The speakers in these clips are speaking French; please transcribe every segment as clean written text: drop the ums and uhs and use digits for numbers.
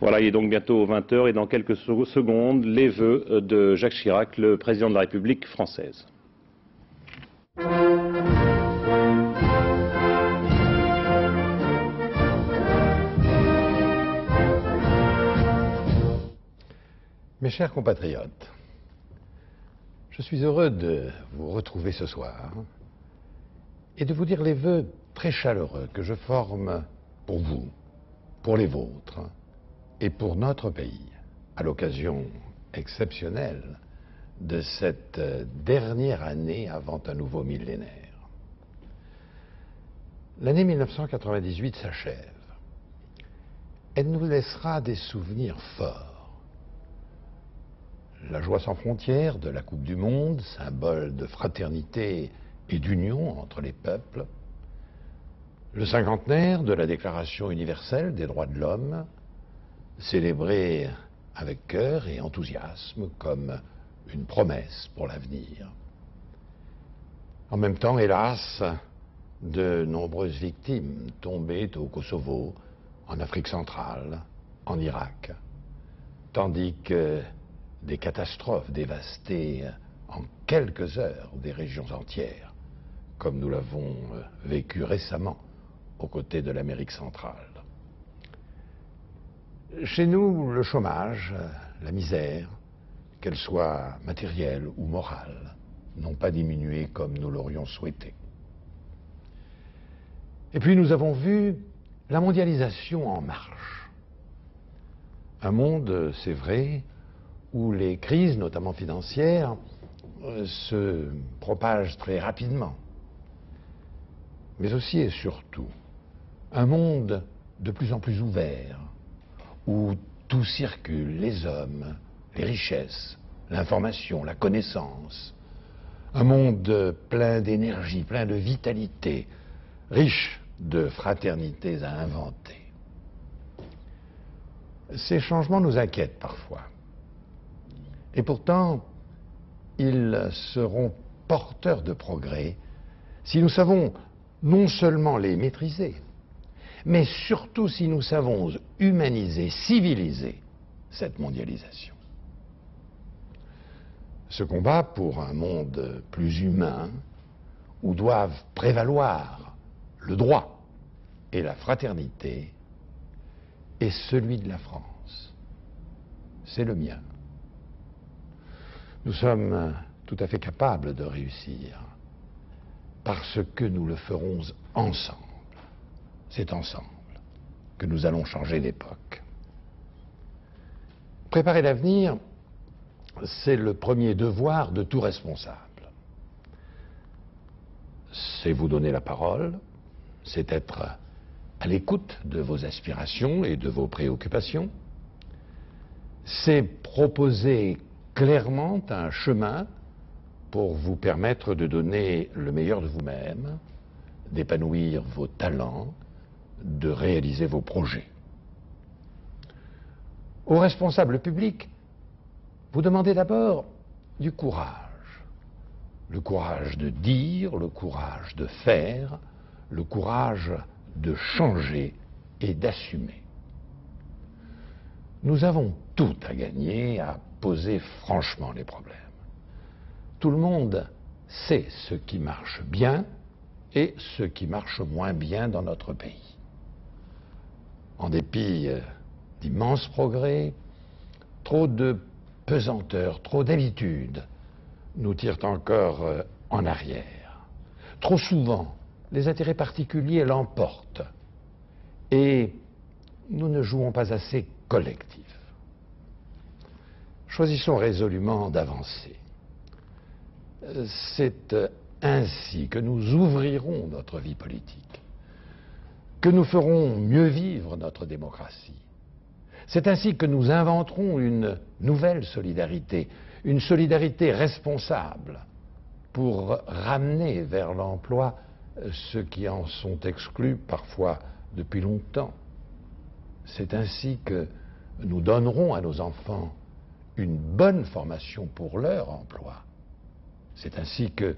Voilà, il est donc bientôt 20 h et dans quelques secondes, les vœux de Jacques Chirac, le président de la République française. Mes chers compatriotes, je suis heureux de vous retrouver ce soir et de vous dire les vœux très chaleureux que je forme pour vous, pour les vôtres et pour notre pays, à l'occasion exceptionnelle de cette dernière année avant un nouveau millénaire. L'année 1998 s'achève. Elle nous laissera des souvenirs forts. La joie sans frontières de la Coupe du Monde, symbole de fraternité et d'union entre les peuples. Le cinquantenaire de la Déclaration universelle des droits de l'homme, célébré avec cœur et enthousiasme comme une promesse pour l'avenir. En même temps, hélas, de nombreuses victimes tombées au Kosovo, en Afrique centrale, en Irak, tandis que des catastrophes dévastaient en quelques heures des régions entières, comme nous l'avons vécu récemment aux côtés de l'Amérique centrale. Chez nous, le chômage, la misère, qu'elle soit matérielle ou morale, n'ont pas diminué comme nous l'aurions souhaité. Et puis nous avons vu la mondialisation en marche. Un monde, c'est vrai, où les crises, notamment financières, se propagent très rapidement. Mais aussi et surtout, un monde de plus en plus ouvert, où tout circule, les hommes, les richesses, l'information, la connaissance. Un monde plein d'énergie, plein de vitalité, riche de fraternités à inventer. Ces changements nous inquiètent parfois. Et pourtant, ils seront porteurs de progrès si nous savons non seulement les maîtriser, mais surtout si nous savons humaniser, civiliser cette mondialisation. Ce combat pour un monde plus humain, où doivent prévaloir le droit et la fraternité, est celui de la France. C'est le mien. Nous sommes tout à fait capables de réussir, parce que nous le ferons ensemble. C'est ensemble que nous allons changer d'époque. Préparer l'avenir, c'est le premier devoir de tout responsable. C'est vous donner la parole, c'est être à l'écoute de vos aspirations et de vos préoccupations, c'est proposer clairement un chemin pour vous permettre de donner le meilleur de vous-même, d'épanouir vos talents, de réaliser vos projets. Aux responsables publics, vous demandez d'abord du courage. Le courage de dire, le courage de faire, le courage de changer et d'assumer. Nous avons tout à gagner à poser franchement les problèmes. Tout le monde sait ce qui marche bien et ce qui marche moins bien dans notre pays. En dépit d'immenses progrès, trop de pesanteur, trop d'habitudes nous tirent encore en arrière. Trop souvent, les intérêts particuliers l'emportent et nous ne jouons pas assez collectif. Choisissons résolument d'avancer. C'est ainsi que nous ouvrirons notre vie politique, que nous ferons mieux vivre notre démocratie. C'est ainsi que nous inventerons une nouvelle solidarité, une solidarité responsable pour ramener vers l'emploi ceux qui en sont exclus parfois depuis longtemps. C'est ainsi que nous donnerons à nos enfants une bonne formation pour leur emploi. C'est ainsi que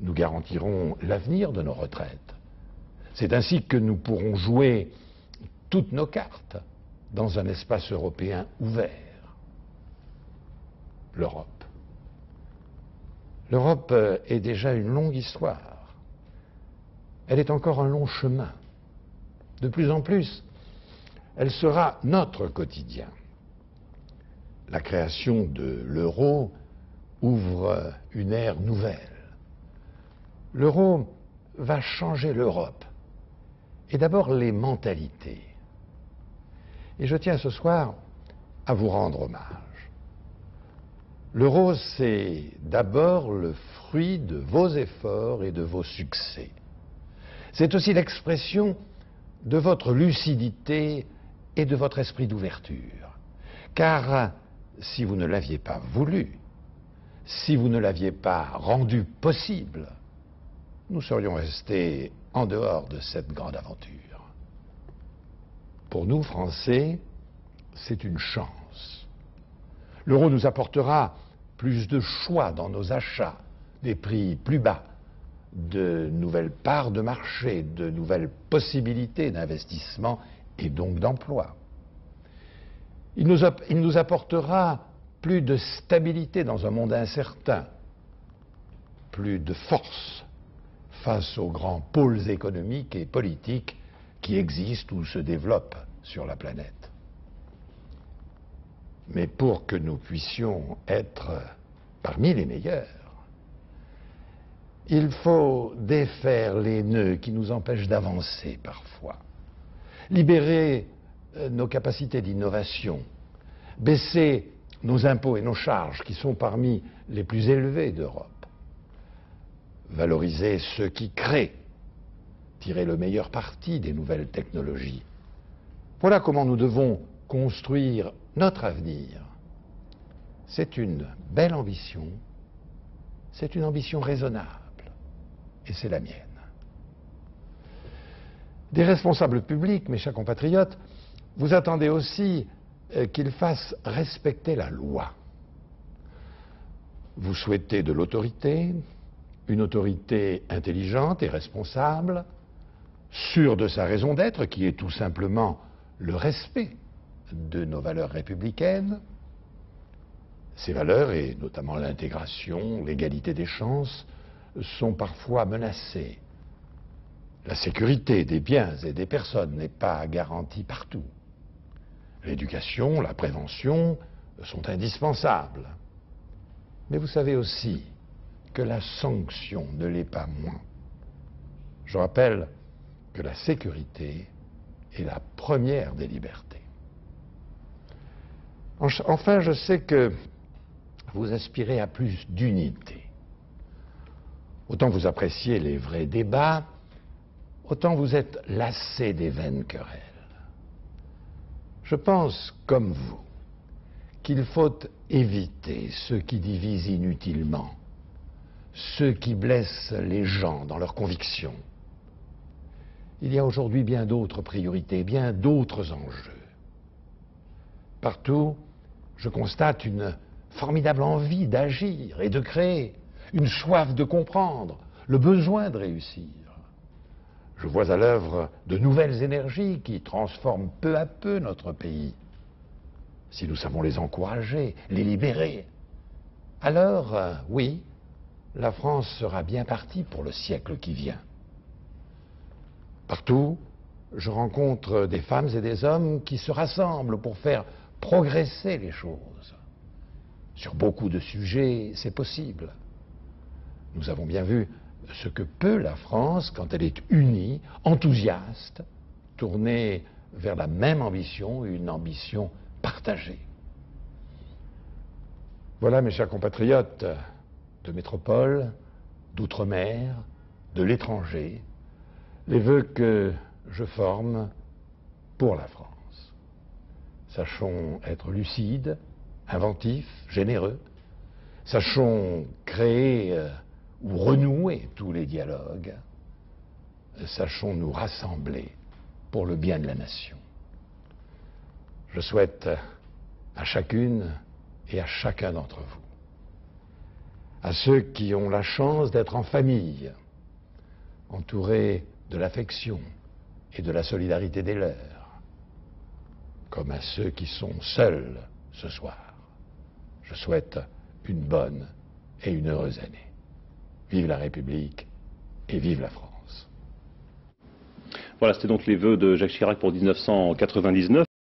nous garantirons l'avenir de nos retraites. C'est ainsi que nous pourrons jouer toutes nos cartes dans un espace européen ouvert. L'Europe. L'Europe est déjà une longue histoire. Elle est encore un long chemin. De plus en plus, elle sera notre quotidien. La création de l'euro ouvre une ère nouvelle. L'euro va changer l'Europe, et d'abord les mentalités. Et je tiens ce soir à vous rendre hommage. L'euro, c'est d'abord le fruit de vos efforts et de vos succès. C'est aussi l'expression de votre lucidité et de votre esprit d'ouverture. Car si vous ne l'aviez pas voulu, si vous ne l'aviez pas rendu possible, nous serions restés en dehors de cette grande aventure. Pour nous, Français, c'est une chance. L'euro nous apportera plus de choix dans nos achats, des prix plus bas, de nouvelles parts de marché, de nouvelles possibilités d'investissement et donc d'emploi. Il nous apportera plus de stabilité dans un monde incertain, plus de force face aux grands pôles économiques et politiques qui existent ou se développent sur la planète. Mais pour que nous puissions être parmi les meilleurs, il faut défaire les nœuds qui nous empêchent d'avancer parfois, libérer nos capacités d'innovation, baisser nos impôts et nos charges qui sont parmi les plus élevés d'Europe, valoriser ceux qui créent, tirer le meilleur parti des nouvelles technologies. Voilà comment nous devons construire notre avenir. C'est une belle ambition, c'est une ambition raisonnable, et c'est la mienne. Des responsables publics, mes chers compatriotes, vous attendez aussi qu'ils fassent respecter la loi. Vous souhaitez de l'autorité, une autorité intelligente et responsable, sûre de sa raison d'être, qui est tout simplement le respect de nos valeurs républicaines. Ces valeurs, et notamment l'intégration, l'égalité des chances, sont parfois menacées. La sécurité des biens et des personnes n'est pas garantie partout. L'éducation, la prévention sont indispensables. Mais vous savez aussi que la sanction ne l'est pas moins. Je rappelle que la sécurité est la première des libertés. Enfin, je sais que vous aspirez à plus d'unité. Autant vous appréciez les vrais débats, autant vous êtes lassé des vaines querelles. Je pense, comme vous, qu'il faut éviter ceux qui divisent inutilement, ceux qui blessent les gens dans leurs convictions. Il y a aujourd'hui bien d'autres priorités, bien d'autres enjeux. Partout, je constate une formidable envie d'agir et de créer, une soif de comprendre, le besoin de réussir. Je vois à l'œuvre de nouvelles énergies qui transforment peu à peu notre pays. Si nous savons les encourager, les libérer, alors, oui, la France sera bien partie pour le siècle qui vient. Partout, je rencontre des femmes et des hommes qui se rassemblent pour faire progresser les choses. Sur beaucoup de sujets, c'est possible. Nous avons bien vu ce que peut la France quand elle est unie, enthousiaste, tournée vers la même ambition, une ambition partagée. Voilà, mes chers compatriotes de métropole, d'outre-mer, de l'étranger, les vœux que je forme pour la France. Sachons être lucides, inventifs, généreux. Sachons créer ou renouer tous les dialogues. Sachons nous rassembler pour le bien de la nation. Je souhaite à chacune et à chacun d'entre vous, à ceux qui ont la chance d'être en famille, entourés de l'affection et de la solidarité des leurs, comme à ceux qui sont seuls ce soir. Je souhaite une bonne et une heureuse année. Vive la République et vive la France. Voilà, c'était donc les vœux de Jacques Chirac pour 1999.